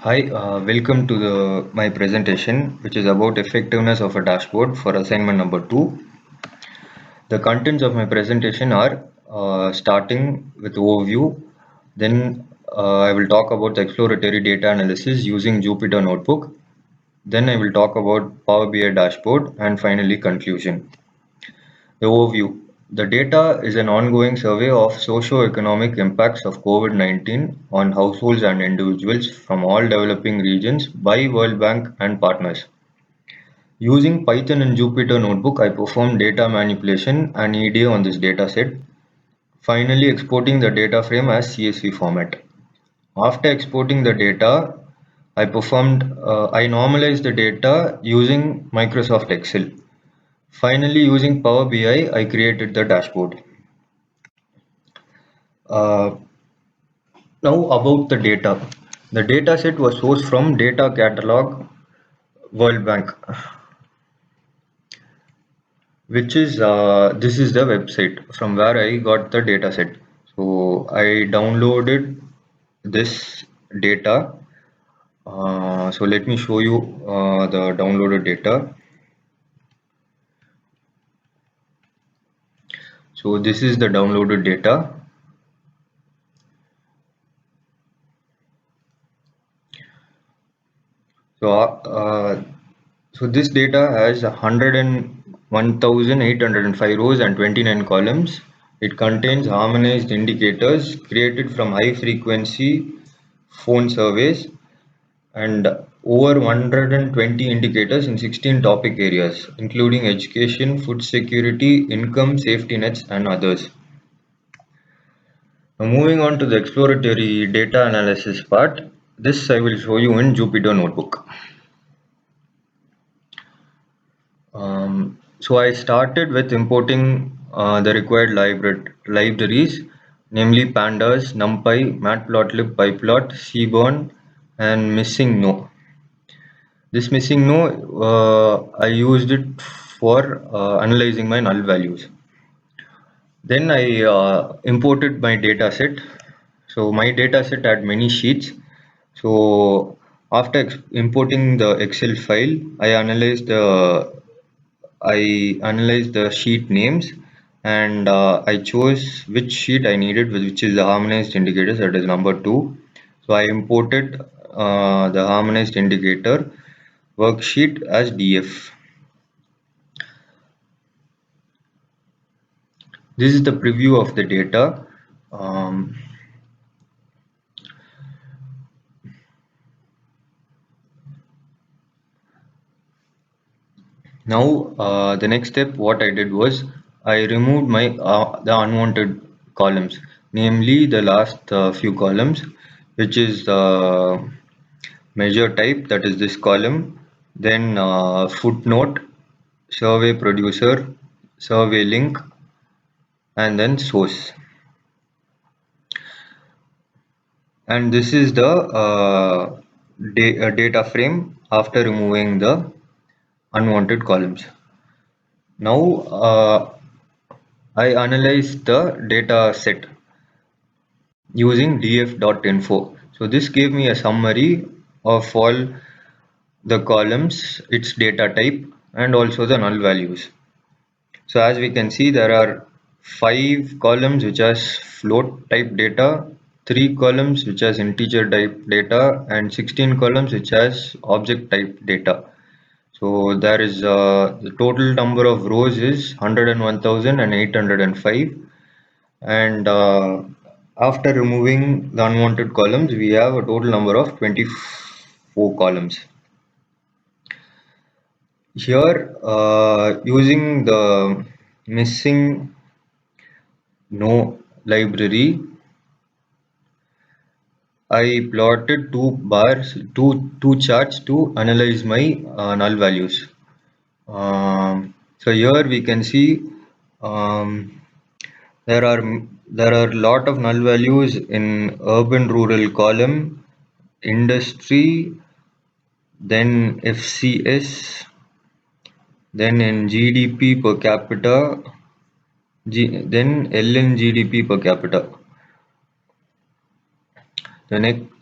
Hi, welcome to my presentation, which is about effectiveness of a dashboard for assignment number 2. The contents of my presentation are starting with overview, then I will talk about the exploratory data analysis using Jupyter Notebook, then I will talk about Power BI dashboard, and finally conclusion. The overview. The data is an ongoing survey of socio-economic impacts of COVID-19 on households and individuals from all developing regions by World Bank and partners. Using Python and Jupyter Notebook, I performed data manipulation and EDA on this dataset, finally exporting the data frame as CSV format. After exporting the data, I normalized the data using Microsoft Excel. Finally, using Power BI, I created the dashboard. Uh, Now about the data. The data set was sourced from Data Catalog World Bank, which is this is the website from where I got the data set. So I downloaded this data. So let me show you the downloaded data. So this is the downloaded data. So so this data has 101,805 rows and 29 columns. It contains harmonized indicators created from high frequency phone surveys and over 120 indicators in 16 topic areas, including education, food security, income, safety nets, and others. Now moving on to the exploratory data analysis part, this I will show you in Jupyter Notebook. So I started with importing the required libraries, namely pandas, numpy, matplotlib, pyplot, seaborn, and missing no. This missing no, I used it for analyzing my null values. Then I imported my data set. So my data set had many sheets. So after importing the Excel file, I analyzed the sheet names and I chose which sheet I needed, which is the harmonized indicators, that is number 2. So I imported the harmonized indicator worksheet as DF. This is the preview of the data. Um, Now the next step what I did was I removed my the unwanted columns, namely the last few columns, which is the measure type, that is this column, then footnote, survey producer, survey link, and then source. And this is the data frame after removing the unwanted columns. Now I analyzed the data set using df.info. So this gave me a summary of all the columns, its data type, and also the null values. So as we can see, there are 5 columns which has float type data, 3 columns which has integer type data, and 16 columns which has object type data. So there is the total number of rows is 101,805, and after removing the unwanted columns, we have a total number of 24 columns. Here, using the missing no library, I plotted two charts to analyze my null values. So here we can see um, there are lot of null values in urban rural column, industry, then FCS, then in GDP per capita, then LN GDP per capita.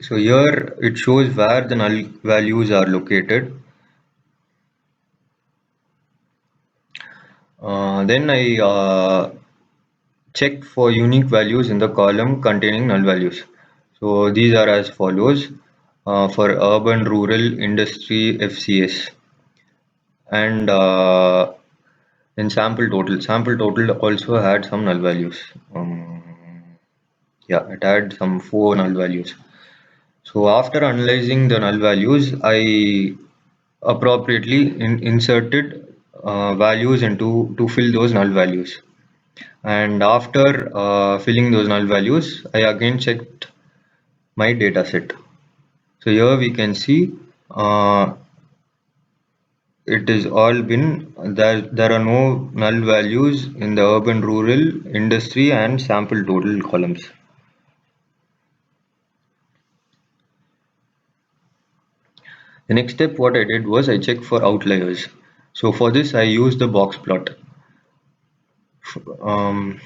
So here it shows where the null values are located. Then I check for unique values in the column containing null values. So these are as follows for urban, rural, industry, FCS, and in sample total. Sample total also had some null values. Yeah, it had some 4 null values. So after analyzing the null values, I appropriately inserted values into to fill those null values. And after filling those null values, I again checked my data set. So here we can see it is all been there are no null values in the urban, rural, industry, and sample total columns. The next step what I did was I checked for outliers. So for this I used the box plot. Um,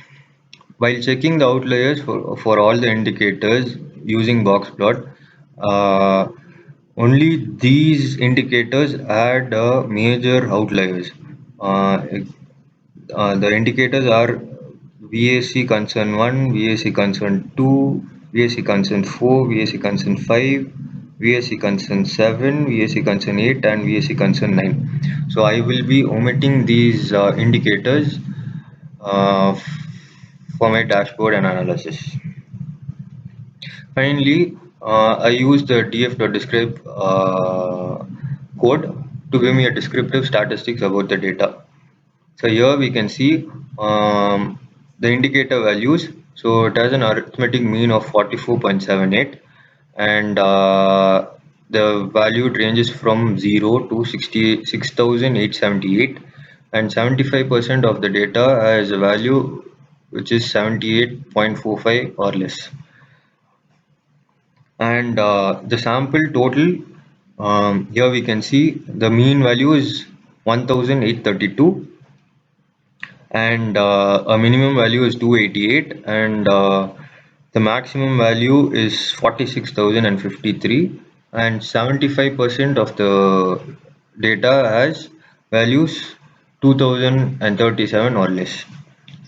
while checking the outliers for all the indicators using box plot, uh, only these indicators had major outliers. Uh, the indicators are VAC concern 1, VAC concern 2, VAC concern 4, VAC concern 5, VAC concern 7, VAC concern 8, and VAC concern 9. So I will be omitting these indicators uh, for my dashboard and analysis. Finally, I use the df.describe code to give me a descriptive statistics about the data. So here we can see the indicator values. So it has an arithmetic mean of 44.78, and the value ranges from 0 to 66,878, and 75% of the data has a value which is 78.45 or less. And the sample total, here we can see the mean value is 1832, and a minimum value is 288, and the maximum value is 46,053, and 75% of the data has values 2037 or less.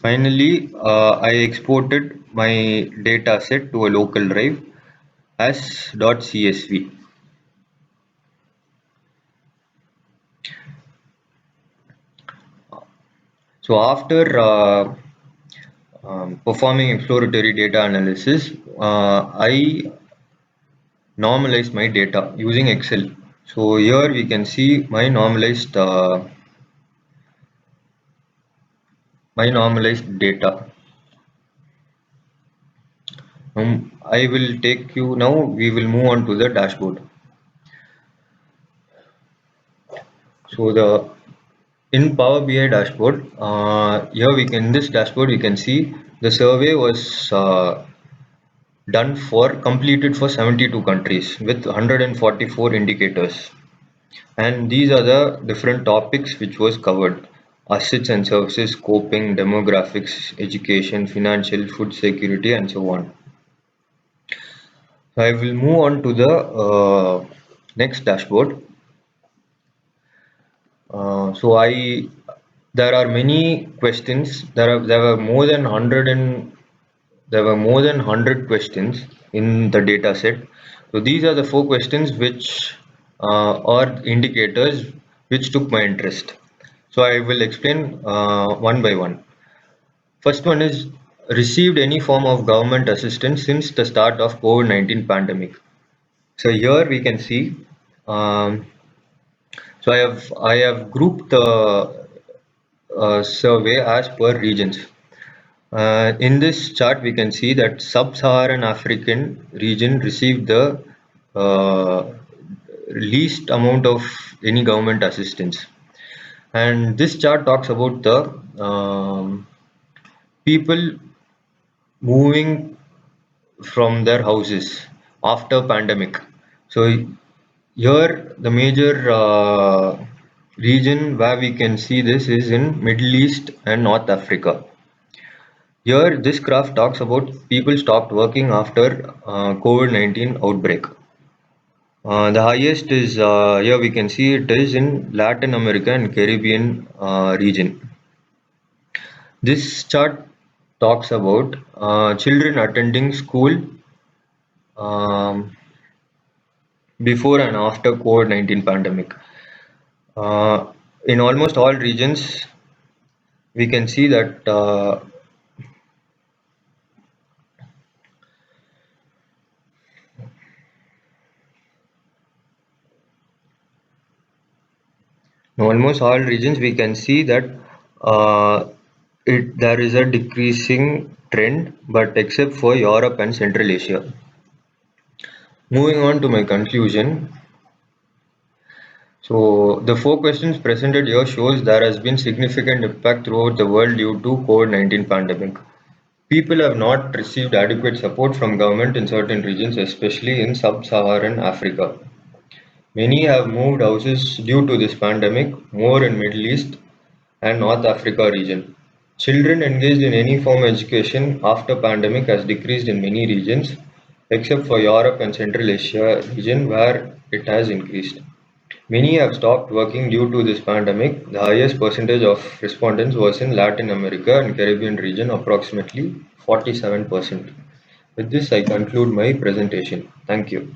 Finally, I exported my data set to a local drive as .csv. So after performing exploratory data analysis, I normalized my data using Excel. So here we can see my normalized data. I will take you now. We will move on to the dashboard. So the in Power BI dashboard, here we can in this dashboard we can see the survey was done for completed for 72 countries with 144 indicators, and these are the different topics which was covered: assets and services, scoping, demographics, education, financial, food security, and so on. So I will move on to the next dashboard. So I there are many questions. There were more than 100 and there were more than 100 questions in the data set. So these are the 4 questions which are indicators which took my interest. So I will explain one by one. First one is received any form of government assistance since the start of COVID-19 pandemic. So here we can see. Um, so I have grouped the survey as per regions. In this chart, we can see that Sub-Saharan African region received the uh, least amount of any government assistance. And this chart talks about the people moving from their houses after pandemic. So here, the major region where we can see this is in Middle East and North Africa. Here, this graph talks about people stopped working after COVID-19 outbreak. The highest is here we can see it is in Latin America and Caribbean region. This chart talks about children attending school um, before and after COVID-19 pandemic. Uh, in almost all regions, we can see that in almost all regions we can see that uh, there is a decreasing trend, but except for Europe and Central Asia. Moving on to my conclusion. So the four questions presented here shows there has been significant impact throughout the world due to COVID-19 pandemic. People have not received adequate support from government in certain regions, especially in sub-Saharan Africa. Many have moved houses due to this pandemic, more in Middle East and North Africa region. Children engaged in any form of education after pandemic has decreased in many regions, except for Europe and Central Asia region where it has increased. Many have stopped working due to this pandemic. The highest percentage of respondents was in Latin America and Caribbean region, approximately 47%. With this, I conclude my presentation. Thank you.